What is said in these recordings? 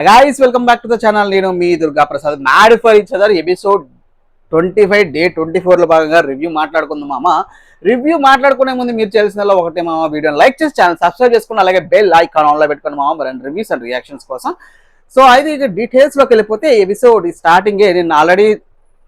Guys, welcome back to the channel. నేను మీ Durga Prasad. Mad for each other episode 25 day 24 లో భాగంగా రివ్యూ మాట్లాడుకుందాం మామ. రివ్యూ మాట్లాడుకునే ముందు మీరు చేయాల్సిన ఒకటే మామ, వీడియోని లైక్ చేసి ఛానల్ సబ్స్క్రైబ్ చేసుకుని అలాగే బెల్ ఐకాన్ ఆన్లో పెట్టుకుని మామ మరి రివ్యూస్ అండ్ రియాక్షన్స్ కోసం. సో అయితే ఇక డీటెయిల్స్లోకి వెళ్ళిపోతే ఎపిసోడ్ స్టార్టింగే నేను ఆల్రెడీ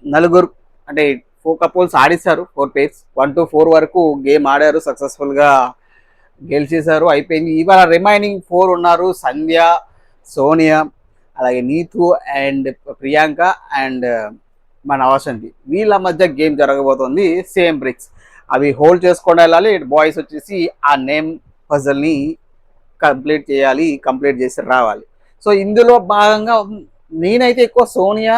నలుగురు అంటే 4 కపుల్స్ ఆడిస్తారు. 4 పేర్స్ 1 to 4 వరకు గేమ్ ఆడారు, సక్సెస్ఫుల్గా గెలిచేశారు, అయిపోయింది. ఇవాళ రిమైనింగ్ 4 ఉన్నారు, సంధ్య, సోనియా, అలాగే నీతు అండ్ ప్రియాంక అండ్ మన వసంతి. వీళ్ళ మధ్య గేమ్ జరగబోతుంది. సేమ్ బ్రిక్స్ అవి హోల్డ్ చేసుకొని వెళ్ళాలి. బాయ్స్ వచ్చేసి ఆ నేమ్ పజల్ని కంప్లీట్ చేయాలి, కంప్లీట్ చేసి రావాలి. సో ఇందులో భాగంగా నేనైతే ఎక్కువ సోనియా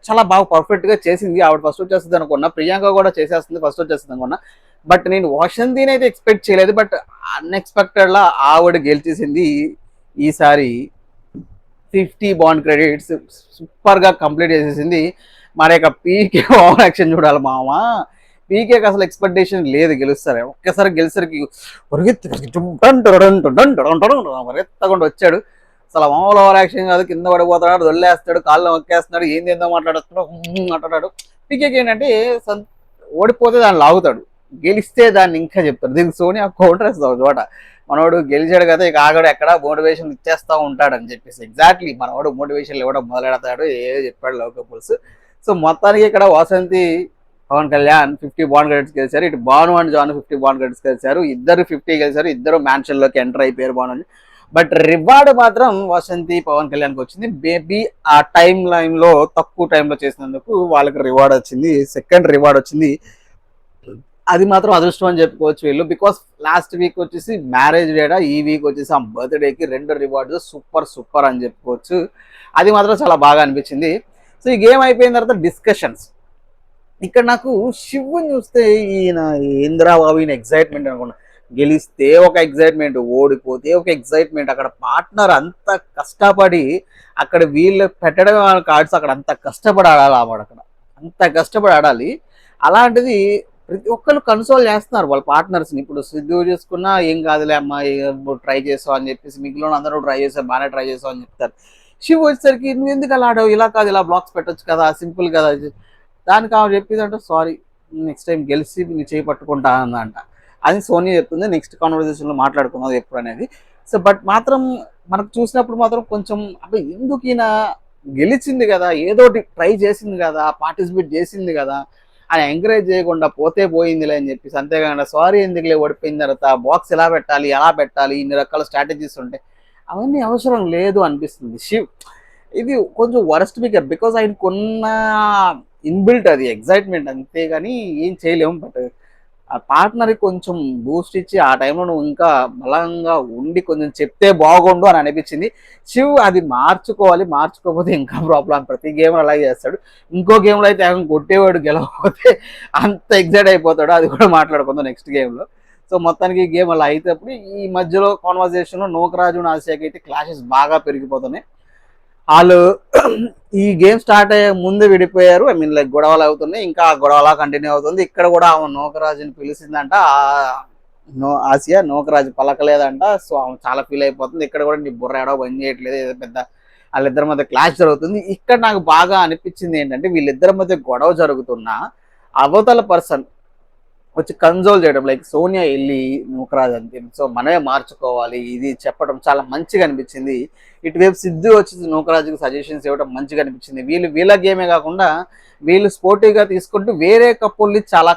చాలా బాగా పర్ఫెక్ట్గా చేసింది. ఆవిడ ఫస్ట్ వచ్చేస్తుంది అనుకున్నా, ప్రియాంక కూడా చేసేస్తుంది ఫస్ట్ వచ్చేస్తుంది అనుకున్నా. బట్ నేను వసంతిని అయితే ఎక్స్పెక్ట్ చేయలేదు. బట్ అన్ఎక్స్పెక్టెడ్లా ఆవిడ గెలిచేసింది. ఈసారి 50 బాండ్ క్రెడిట్స్ సూపర్గా కంప్లీట్ చేసేసింది. మరి యొక్క పీకే ఓవర్ యాక్షన్ చూడాలి మామ. పీకేకి అసలు ఎక్స్పెక్టేషన్ లేదు గెలుస్తారు. ఒక్కసారి గెలిసరికి పరిగెత్తకుండా వచ్చాడు. అసలు మామూలు ఓవర్ యాక్షన్ కాదు. కింద పడిపోతాడు, దొల్లేస్తాడు, కాళ్ళు నొక్కేస్తున్నాడు, ఏందేందో మాట్లాడుతున్నాడు. పీకేకి ఏంటంటే ఓడిపోతే దాన్ని లాగుతాడు, గెలిస్తే దాన్ని ఇంకా చెప్తాడు. దీనికి సోనియా కౌంటర్ వేస్తావు చోట. మనవాడు గెలిచాడు కదా, ఇక ఆగడు ఎక్కడ మోటివేషన్ ఇచ్చేస్తూ ఉంటాడు అని చెప్పేసి ఎగ్జాక్ట్లీ మనవాడు మోటివేషన్ ఇవ్వడం మొదలెడతాడు. ఏ చెప్పాడు లవ్ కపుల్స్. సో మొత్తానికి ఇక్కడ వసంతి, పవన్ కళ్యాణ్ 50 బాండ్ క్రెడిట్స్ గెలిచారు. ఇటు Bhanu and John 50 bond credits గెలిచారు. ఇద్దరు 50 గెలిచారు. ఇద్దరు మ్యాన్షన్లోకి ఎంటర్ అయిపోయారు భాను. బట్ రివార్డ్ మాత్రం వసంతి, పవన్ కళ్యాణ్కి వచ్చింది. మేబీ ఆ టైం లైన్లో తక్కువ టైంలో చేసినందుకు వాళ్ళకి రివార్డ్ వచ్చింది, సెకండ్ రివార్డ్ వచ్చింది. అది మాత్రం అదృష్టం అని చెప్పుకోవచ్చు వీళ్ళు. బికాస్ లాస్ట్ వీక్ వచ్చేసి మ్యారేజ్ డేటా, ఈ వీక్ వచ్చేసి ఆ బర్త్డేకి 2 రివార్డ్స్ సూపర్ అని చెప్పుకోవచ్చు. అది మాత్రం చాలా బాగా అనిపించింది. సో ఈ గేమ్ అయిపోయిన తర్వాత డిస్కషన్స్. ఇక్కడ నాకు శివుని చూస్తే ఈయన ఏంద్రాబాబు ఈయన ఎగ్జైట్మెంట్ అనుకున్నా. గెలిస్తే ఒక ఎగ్జైట్మెంట్, ఓడిపోతే ఒక ఎగ్జైట్మెంట్. అక్కడ పార్ట్నర్ అంత కష్టపడి అక్కడ వీళ్ళు పెట్టడం కార్డ్స్ అక్కడ అంత కష్టపడి ఆడాలి. అక్కడ అంత కష్టపడి ఆడాలి. అలాంటిది ప్రతి ఒక్కరు కన్సోల్ చేస్తున్నారు వాళ్ళ పార్ట్నర్స్ని. ఇప్పుడు సిద్ధు చేసుకున్నా ఏం కాదులే అమ్మా, ట్రై చేసావు అని చెప్పేసి మిగిలిన అందరూ ట్రై చేసావు, బాగానే ట్రై చేసావు అని చెప్తారు. శివ్ వచ్చేసరికి నువ్వు ఎందుకు అలా ఆడావు, ఇలా కాదు ఇలా బ్లాక్స్ పెట్టచ్చు కదా, సింపుల్ కదా. దానికి ఆమె చెప్పిందంటే సారీ నెక్స్ట్ టైం గెలిచి నీ చేయి పట్టుకుంటా అందంట. అది సోనియా చెప్తుంది. నెక్స్ట్ కాన్వర్జేషన్లో మాట్లాడుకున్నది ఎప్పుడు అనేది. సో బట్ మాత్రం మనకు చూసినప్పుడు మాత్రం కొంచెం అబ్బా ఎందుకు ఈయన గెలిచింది కదా, ఏదోటి ట్రై చేసింది కదా, పార్టిసిపేట్ చేసింది కదా అని ఎంకరేజ్ చేయకుండా పోతే పోయిందిలే అని చెప్పేసి, అంతేకాకుండా సారీ ఎందుకులే ఓడిపోయిన తర్వాత బాక్స్ ఎలా పెట్టాలి, ఎలా పెట్టాలి, ఇన్ని రకాల స్ట్రాటజీస్ ఉంటాయి, అవన్నీ అవసరం లేదు అనిపిస్తుంది శివ్. ఇది కొంచెం వరస్ట్ పికర్. బికాజ్ ఆయన కొన్న ఇన్బిల్ట్ అది ఎగ్జైట్మెంట్, అంతేగాని ఏం చేయలేము. బట్ ఆ పార్ట్నర్కి కొంచెం బూస్ట్ ఇచ్చి ఆ టైంలో నువ్వు ఇంకా బలంగా ఉండి కొంచెం చెప్తే బాగుండు అని అనిపించింది. శివ్ అది మార్చుకోకపోతే ఇంకా ప్రాబ్లం. ప్రతి గేమ్ అలాగే చేస్తాడు. ఇంకో గేమ్లో అయితే కొట్టేవాడు గెలవకపోతే అంత ఎగ్జైట్ అయిపోతాడు. అది కూడా మాట్లాడుకుందాం నెక్స్ట్ గేమ్లో. సో మొత్తానికి ఈ గేమ్ అలా అయితేప్పుడు ఈ మధ్యలో కాన్వర్జేషన్లో నోకరాజు ఆసియాకి అయితే క్లాషెస్ బాగా పెరిగిపోతున్నాయి. వాళ్ళు ఈ గేమ్ స్టార్ట్ అయ్యే ముందు విడిపోయారు. ఐ మీన్ లైక్ గొడవలు అవుతున్నాయి, ఇంకా ఆ గొడవలా కంటిన్యూ అవుతుంది. ఇక్కడ కూడా ఆమె నోకరాజుని పిలిచిందంట. ఆసియా నోకరాజు పలకలేదంట. సో ఆమె చాలా ఫీల్ అయిపోతుంది. ఇక్కడ కూడా నీ బుర్ర ఏడో పని చేయట్లేదు, ఏదో పెద్ద వాళ్ళిద్దరి మధ్య క్లాష్ జరుగుతుంది. ఇక్కడ నాకు బాగా అనిపించింది ఏంటంటే వీళ్ళిద్దరి మధ్య గొడవ జరుగుతున్నా అవతల పర్సన్ వచ్చి కన్సోల్ చేయడం, లైక్ సోనియా వెళ్ళి నూకరాజ్ అంతే సో మనమే మార్చుకోవాలి ఇది చెప్పడం చాలా మంచిగా అనిపించింది. ఇటువైపు సిద్ధు వచ్చి నూకరాజుకి సజెషన్స్ ఇవ్వడం మంచిగా అనిపించింది. వీళ్ళ గేమే కాకుండా వీళ్ళు స్పోర్టివ్గా తీసుకుంటూ వేరే కప్పుల్ని చాలా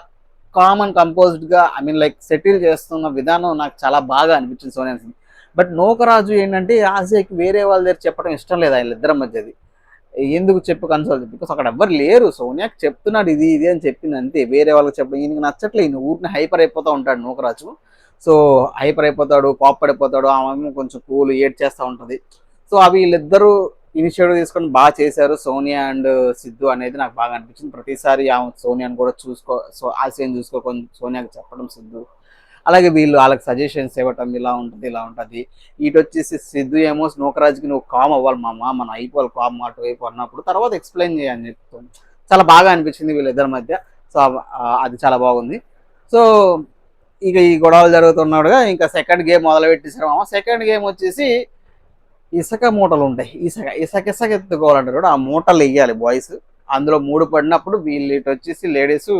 కామన్ కంపోజ్డ్గా ఐ మీన్ లైక్ సెటిల్ చేస్తున్న విధానం నాకు చాలా బాగా అనిపించింది సోనియా. బట్ నూకరాజు ఏంటంటే ఆసియాకి వేరే వాళ్ళ దగ్గర చెప్పడం ఇష్టం లేదు వీళ్ళిద్దరి మధ్యది. ఎందుకు చెప్పు కన్సల్ట్, బికాస్ అక్కడ ఎవ్వరు లేరు. సోనియాకి చెప్తున్నాడు ఇది అని చెప్పింది అంతే, వేరే వాళ్ళకి చెప్పడం ఈయనకి నచ్చట్లే. ఈయన ఊరిని హైపర్ అయిపోతూ ఉంటాడు నూకరాజు. సో హైపర్ అయిపోతాడు, కోప్పడిపోతాడు, ఆమె కొంచెం కూల్ ఏడ్ చేస్తూ ఉంటుంది. సో అవి వీళ్ళిద్దరూ ఇనిషియేటివ్ తీసుకొని బాగా చేశారు సోనియా అండ్ సిద్ధు అనేది నాకు బాగా అనిపించింది. ప్రతిసారి ఆమె సోనియాని కూడా ఆసియాని చూసుకోకొని సోనియాకి చెప్పడం సిద్ధు, అలాగే వాళ్ళకి సజెషన్స్ ఇవ్వటం ఇలా ఉంటుంది. ఇటు వచ్చేసి సిద్ధు ఏమో నూకరాజుకి నువ్వు కామ్ అవ్వాలి మామ, మనం అయిపోవాలి కామ్ అటువైపు అన్నప్పుడు తర్వాత ఎక్స్ప్లెయిన్ చేయని చెప్తాను. చాలా బాగా అనిపించింది వీళ్ళిద్దరి మధ్య. సో అది చాలా బాగుంది. సో ఇక ఈ గొడవలు జరుగుతున్నాడుగా ఇంకా సెకండ్ గేమ్ మొదలు పెట్టేశారు మామ. సెకండ్ గేమ్ వచ్చేసి ఇసుక మూటలు ఉంటాయి. ఇసుక ఎత్తుకోవాలంటారు కూడా, ఆ మూటలు వెయ్యాలి బాయ్స్. అందులో 3 పడినప్పుడు వీళ్ళు ఇటు వచ్చేసి లేడీస్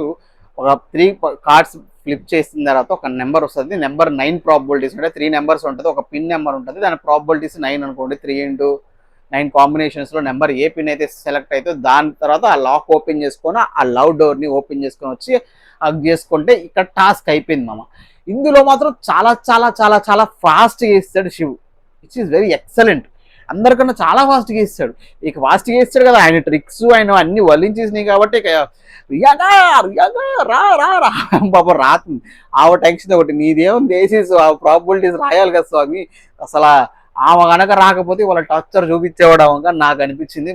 ఒక 3 కార్డ్స్ ఫ్లిప్ చేసిన తర్వాత ఒక నెంబర్ వస్తుంది. నెంబర్ 9 ప్రాబిలిటీస్ ఉంటాయి. 3 నెంబర్స్ ఉంటుంది, ఒక పిన్ నెంబర్ ఉంటుంది. దాని ప్రాబిలిటీస్ 9 అనుకోండి. 3x9 కాంబినేషన్స్లో నెంబర్ ఏ పిన్ అయితే సెలెక్ట్ అయితే దాని తర్వాత ఆ లాక్ ఓపెన్ చేసుకొని ఆ లవ్ డోర్ని ఓపెన్ చేసుకొని వచ్చి హగ్ చేసుకుంటే ఇక్కడ టాస్క్ అయిపోయింది మామ. ఇందులో మాత్రం చాలా చాలా చాలా చాలా ఫాస్ట్గా ఇస్తాడు Shiv, which is very excellent. అందరికన్నా చాలా ఫాస్ట్గా ఇస్తాడు. ఇక ఫాస్ట్గా ఇస్తాడు కదా, ఆయన ట్రిక్స్ ఆయన అన్ని వల్లించేసినాయి కాబట్టి ఇక రియాగా రియాగా రా రా రా పాప రాత్రి ఆమె టెన్షన్ ఒకటి, నీదేమో బేసిస్ ప్రాబిలిటీస్ రాయాలి కదా స్వామి. అసలు ఆమె కనుక రాకపోతే వాళ్ళ టార్చర్ చూపించేవాడు ఆమె. నాకు అనిపించింది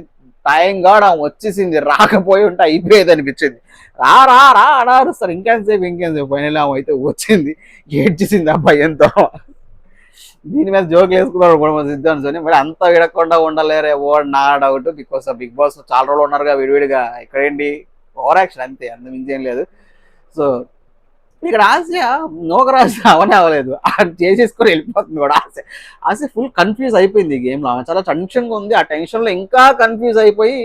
టైం గాడ్ ఆమె వచ్చేసింది, రాకపోయి ఉంటే అయిపోయేది అనిపించింది. రా రా రా రా సార్, ఇంకేంసేపు ఫైనల్ ఆమె అయితే వచ్చింది, ఏడ్చేసింది ఆ భయంతో. దీని మీద జోకులు వేసుకున్నారు కూడా మన సిద్ధాంత్. మరి అంతా విడకుండా ఉండలేరే ఓడ్ నా డౌట్. బికాస్ బిగ్ బాస్ చాలా రోజులు ఉన్నారుగా విడివిడిగా, ఇక్కడేంటి ఓవర్ యాక్షన్ అంతే, అంత మించేం లేదు. సో ఇక్కడ ఆశ నోకరాశ అవనే అవ్వలేదు, చేసేసుకొని వెళ్ళిపోతుంది కూడా. ఆశ ఫుల్ కన్ఫ్యూజ్ అయిపోయింది ఈ గేమ్లో. ఆమె చాలా టెన్షన్గా ఉంది. ఆ టెన్షన్లో ఇంకా కన్ఫ్యూజ్ అయిపోయి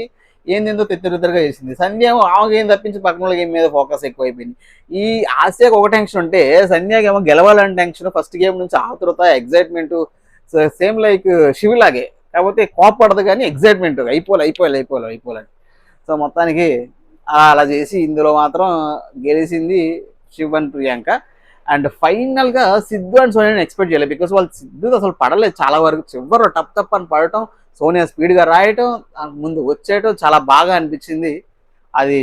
ఏందేందో తిత్తరిద్దరుగా చేసింది. సంధ్య ఆమె గేమ్ తప్పించి పక్కన గేమ్ మీద ఫోకస్ ఎక్కువైపోయింది. ఈ ఆశకు ఒక టెన్షన్ ఉంటే సంధ్యకి ఏమో గెలవాలని టెన్షన్. ఫస్ట్ గేమ్ నుంచి ఆతృత, ఎగ్జైట్మెంట్, సేమ్ లైక్ శివులాగే. కాకపోతే కోపడదు కానీ ఎగ్జైట్మెంట్, అయిపోవాలి. సో మొత్తానికి అలా చేసి ఇందులో మాత్రం గెలిచింది శివ్ అండ్ ప్రియాంక. అండ్ ఫైనల్గా సిద్ధు అండ్ సోనియాని ఎక్స్పెక్ట్ చేయలేదు. బికాస్ వాళ్ళు సిద్ధు అసలు పడలేదు చాలా వరకు. చివరు టప్ అని పడటం, సోనియా స్పీడ్గా రాయటం, ముందు వచ్చేయటం చాలా బాగా అనిపించింది. అది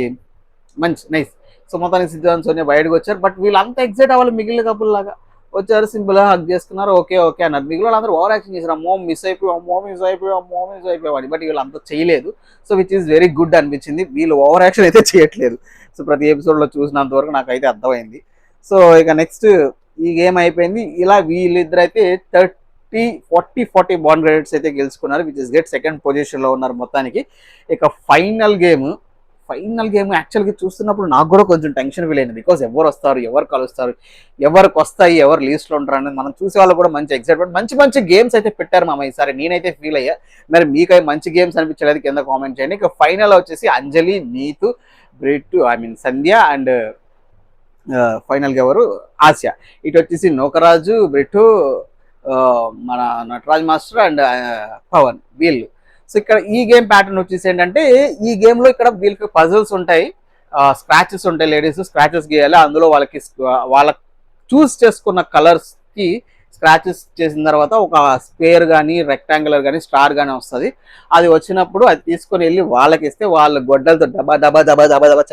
మంచి నైస్. సో మొత్తానికి సిద్ధు అండ్ సోనియా బయటకు వచ్చారు. బట్ వీళ్ళు అంత ఎగ్జైట్ అవ్వాలి మిగిలిన కపుల్ లాగా. వచ్చారు, సింపుల్గా హక్ చేసుకున్నారు, ఓకే అన్నారు. మిగిలిన అందరూ ఓవర్ యాక్షన్ చేశారు, మోమ్ మిస్ అయిపోయాం. బట్ వీళ్ళు అంత చేయలేదు. So which is very good అనిపించింది. వీళ్ళు ఓవర్ యాక్షన్ అయితే చేయట్లేదు. సో ప్రతి ఎపిసోడ్లో చూసినంత వరకు నాకైతే అర్థమైంది. సో ఇక నెక్స్ట్ ఈ గేమ్ అయిపోయింది. ఇలా వీళ్ళిద్దరైతే 30-40 బాండ్ రేట్స్ అయితే గెలుచుకున్నారు, విచ్ ఇస్ గెట్ సెకండ్ పొజిషన్లో ఉన్నారు మొత్తానికి. ఇక ఫైనల్ గేమ్ యాక్చువల్గా చూస్తున్నప్పుడు నాకు కూడా కొంచెం టెన్షన్ ఫీల్ అయింది. బికాస్ ఎవరు వస్తారు, ఎవరు కలుస్తారు, ఎవరికి వస్తాయి, ఎవరు లీస్ట్లో ఉంటారు అనేది మనం చూసే వాళ్ళు కూడా మంచి ఎక్సైట్మెంట్. మంచి గేమ్స్ అయితే పెట్టారు మామ ఈసారి. నేనైతే ఫీల్ అయ్యా. మరి మీకు మంచి గేమ్స్ అనిపించలేదు కింద కామెంట్ చేయండి. ఇక ఫైనల్ వచ్చేసి అంజలి, నీతు, బ్రిట్, సంధ్య అండ్ ఫైనల్గా ఎవరు, ఆశ. ఇటు వచ్చేసి నోకరాజు, బ్రిటు, మన నటరాజ్ మాస్టర్ అండ్ పవన్, వీళ్ళు. సో ఇక్కడ ఈ గేమ్ ప్యాటర్న్ వచ్చేసి ఏంటంటే, ఈ గేమ్లో ఇక్కడ వీళ్ళకి పజిల్స్ ఉంటాయి, స్క్రాచెస్ ఉంటాయి. లేడీస్ స్క్రాచెస్ గీయాలి. అందులో వాళ్ళ చూస్ చేసుకున్న కలర్స్కి స్క్రాచెస్ చేసిన తర్వాత ఒక స్క్వేర్ కానీ, రెక్టాంగులర్ కానీ, స్టార్ కానీ వస్తుంది. అది వచ్చినప్పుడు అది తీసుకొని వెళ్ళి వాళ్ళకి ఇస్తే వాళ్ళ గొడ్డలతో దబా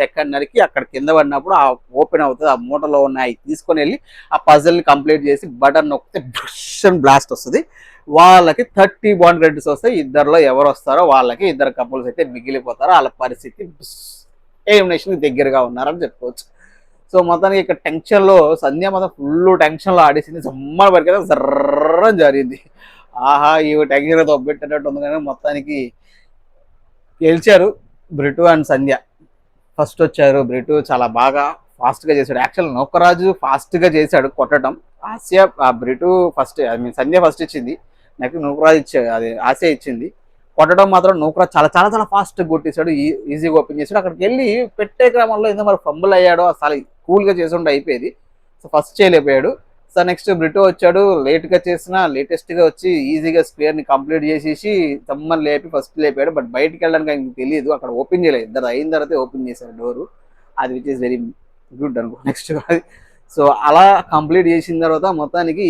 చెక్క నరికి అక్కడ కింద పడినప్పుడు ఆ ఓపెన్ అవుతుంది. ఆ మూటలో ఉన్నాయి తీసుకొని వెళ్ళి ఆ పజిల్ని కంప్లీట్ చేసి బటన్ నొక్కితే బ్లాస్ట్ వస్తుంది. వాళ్ళకి 30 బాండ్ రెడ్స్ వస్తాయి. ఇద్దరులో ఎవరు వస్తారో వాళ్ళకి, ఇద్దరు కపుల్స్ అయితే మిగిలిపోతారో వాళ్ళ పరిస్థితి ఎలిమినేషన్కి దగ్గరగా ఉన్నారని చెప్పుకోవచ్చు. సో మొత్తానికి ఇక్కడ టెన్షన్లో సంధ్య మాత్రం ఫుల్ టెన్షన్లో ఆడేసింది. సమ్మర్ వరకు అయితే జర్రం జరిగింది. ఆహా ఈ టెన్షన్ తొబ్బెట్టేటట్టు ఉంది. కానీ మొత్తానికి గెలిచారు బ్రిటు అండ్ సంధ్య. ఫస్ట్ వచ్చారు. బ్రిటు చాలా బాగా ఫాస్ట్గా చేశాడు. యాక్చువల్ నౌకరాజు ఫాస్ట్గా చేశాడు కొట్టడం. బ్రిటు ఫస్ట్, సంధ్య ఫస్ట్ ఇచ్చింది, నాకు నౌకరాజు అది ఆసియా ఇచ్చింది. కొట్టడం మాత్రం నౌకరాజు చాలా చాలా చాలా ఫాస్ట్గా కొట్టేశాడు, ఈజీగా ఓపెన్ చేశాడు. అక్కడికి వెళ్ళి పెట్టే క్రమంలో ఎందుకు మరి ఫంబుల్ అయ్యాడో, అసలు కూల్గా చేసి ఉంటే అయిపోయేది. సో ఫస్ట్ చేయలేకపోయాడు. సో నెక్స్ట్ బ్రిటో వచ్చాడు, లేట్గా చేసిన లేటెస్ట్గా వచ్చి ఈజీగా స్క్వేర్ని కంప్లీట్ చేసేసి తమ్మని లేపి ఫస్ట్ లేపాడు. బట్ బయటికి వెళ్ళడానికి ఆయనకి తెలియదు, అక్కడ ఓపెన్ చేయలేదు. ఇద్దరు అయిన తర్వాత ఓపెన్ చేశారు డోరు. అది విచ్ ఈస్ వెరీ గుడ్ అనుకో. నెక్స్ట్ అది సో అలా కంప్లీట్ చేసిన తర్వాత మొత్తానికి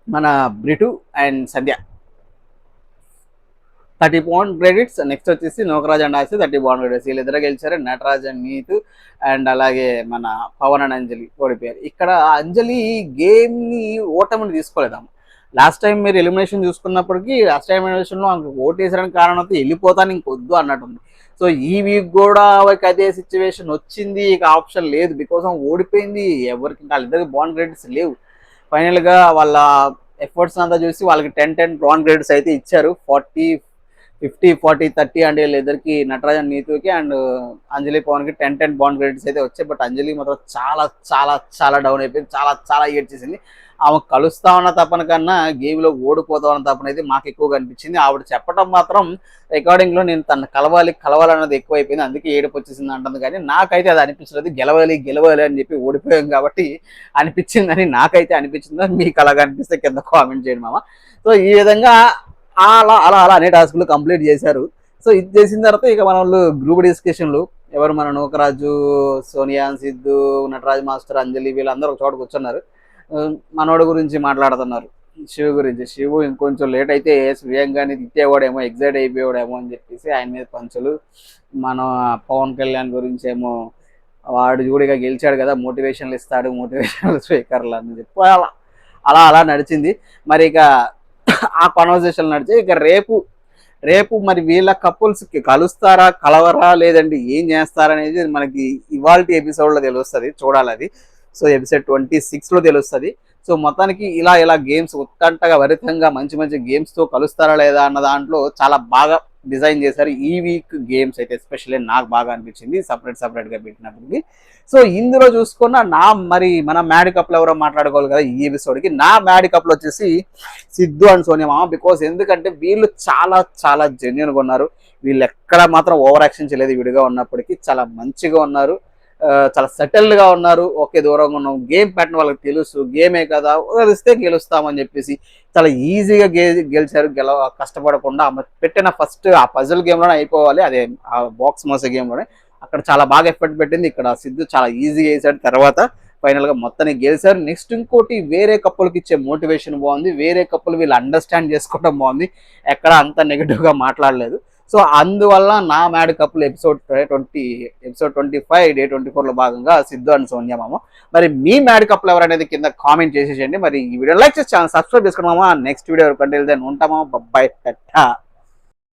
మన బ్రిటు and Sandhya 30 bond credits. Next వచ్చేసి నోకరాజ్ అండ్ ఆసి 30 బాండ్ క్రెడిట్స్. వీళ్ళిద్దరు గెలిచారు. నటరాజ్ అండ్ నీతు అండ్ అలాగే మన పవన్ అండ్ అంజలి ఓడిపోయారు. ఇక్కడ అంజలి గేమ్ని ఓటమిని తీసుకోలేదాము. లాస్ట్ టైం మీరు ఎలిమినేషన్ చూసుకున్నప్పటికీ లాస్ట్ టైం ఎలిమినేషన్లో ఓటు వేసడానికి కారణం అయితే వెళ్ళిపోతాను ఇంకొద్దు అన్నట్టుంది. సో ఈ వీక్ కూడా అదే సిచ్యువేషన్ వచ్చింది. ఇక ఆప్షన్ లేదు, బికాస్ ఓడిపోయింది. ఎవరికి వాళ్ళిద్దరికి బాండ్ క్రెడిట్స్ లేవు. ఫైనల్గా వాళ్ళ ఎఫర్ట్స్ అంతా చూసి వాళ్ళకి 10 బాండ్ క్రెడిట్స్ అయితే ఇచ్చారు. 40, 50, 40, 30 అండ్ వీళ్ళిద్దరికి నటరాజన్ నీతుకి అండ్ అంజలి పవన్కి 10 బాండ్ క్రెడిట్స్ అయితే వచ్చాయి. బట్ అంజలి మాత్రం చాలా చాలా చాలా డౌన్ అయిపోయింది, చాలా చాలా ఏడ్ చేసింది. ఆమె కలుస్తా ఉన్న తపన కన్నా గేమ్లో ఓడిపోతా ఉన్న తపన అయితే మాకు ఎక్కువగా అనిపించింది. ఆవిడ చెప్పడం మాత్రం రికార్డింగ్లో నేను తను కలవాలన్నది ఎక్కువైపోయింది, అందుకే ఏడుపు వచ్చేసింది అంటుంది. కానీ నాకైతే అది అనిపించలేదు. గెలవాలి అని చెప్పి ఓడిపోయాం కాబట్టి అనిపించిందని నాకైతే అనిపించింది. మీకు అలాగ అనిపిస్తే కింద కామెంట్ చేయండి మామ. సో ఈ విధంగా అలా అనే టాస్క్లు కంప్లీట్ చేశారు. సో ఇది చేసిన తర్వాత ఇక మన వాళ్ళు గ్రూప్ డిస్కషన్లు, ఎవరు మన నూకరాజు, సోనియా, సిద్ధు, నటరాజ్ మాస్టర్, అంజలి వీళ్ళందరూ ఒక చోట కూర్చున్నారు. మనోడి గురించి మాట్లాడుతున్నారు, శివ గురించి. శివు ఇంకొంచెం లేట్ అయితే స్వయంగానే తిట్టేవాడేమో, ఎగ్జైట్ అయిపోయాడేమో అని చెప్పేసి ఆయన మీద పంచులు. మన పవన్ కళ్యాణ్ గురించి ఏమో వాడు చూడిగా గెలిచాడు కదా, మోటివేషన్లు ఇస్తాడు, మోటివేషనల్ స్పీకర్లు అని చెప్పి అలా నడిచింది. మరి ఇక ఆ కాన్వర్సేషన్ నడిచి ఇక రేపు మరి వీళ్ళ కపుల్స్కి కలవరా లేదంటే ఏం చేస్తారనేది మనకి ఇవాళ ఎపిసోడ్లో తెలుస్తుంది, చూడాలి అది. సో ఎపిసోడ్ 26లో తెలుస్తుంది. సో మొత్తానికి ఇలా గేమ్స్ ఉత్కంఠగా భరితంగా మంచి గేమ్స్తో కలుస్తారా లేదా అన్న దాంట్లో చాలా బాగా డిజైన్ చేశారు. ఈ వీక్ గేమ్స్ అయితే ఎస్పెషల్లీ నాకు బాగా అనిపించింది సపరేట్గా పెట్టినప్పటికి. సో ఇందులో చూసుకున్న మన మ్యాడ్ కప్లో ఎవరో మాట్లాడుకోవాలి కదా ఈ ఎపిసోడ్కి. నా మ్యాడ్ కప్లో వచ్చేసి సిద్ధు అండ్ సోనియా మామ. బికాస్ ఎందుకంటే వీళ్ళు చాలా జెన్యున్గా ఉన్నారు. వీళ్ళు ఎక్కడ మాత్రం ఓవర్ యాక్షన్ చేయలేదు. విడిగా ఉన్నప్పటికీ చాలా మంచిగా ఉన్నారు, చాలా సెటిల్డ్గా ఉన్నారు. ఓకే, దూరంగా ఉన్నాం, గేమ్ ప్యాటర్న్ వాళ్ళకి తెలుసు, గేమే కదా గెలిస్తే గెలుస్తామని చెప్పేసి చాలా ఈజీగా గెలిచారు. కష్టపడకుండా పెట్టిన ఫస్ట్ ఆ పజిల్ గేమ్లోనే అయిపోవాలి, అదే ఆ బాక్స్ మోసే గేమ్లోనే. అక్కడ చాలా బాగా ఎఫర్ట్ పెట్టింది. ఇక్కడ సిద్ధు చాలా ఈజీగా వేసాడు. తర్వాత ఫైనల్గా మొత్తాన్ని గెలిచారు. నెక్స్ట్ ఇంకోటి, వేరే కప్పులకి ఇచ్చే మోటివేషన్ బాగుంది, వేరే కప్పులు వీళ్ళు అండర్స్టాండ్ చేసుకోవడం బాగుంది, ఎక్కడ అంత నెగిటివ్గా మాట్లాడలేదు. సో అందువల్ల నా మ్యాడ్ కప్పులు ఎపిసోడ్ 25 డే 24లో భాగంగా సిద్ధు అండ్ సోనియా మామ. మరి మీ మ్యాడ్ కప్పులు ఎవరనేది కింద కామెంట్ చేసేయండి. మరి ఈ వీడియో లైక్ చేసి ఛానల్ సబ్స్క్రైబ్ చేసుకోండి మామ. నెక్స్ట్ వీడియో కంటే ఉంటామా, బై.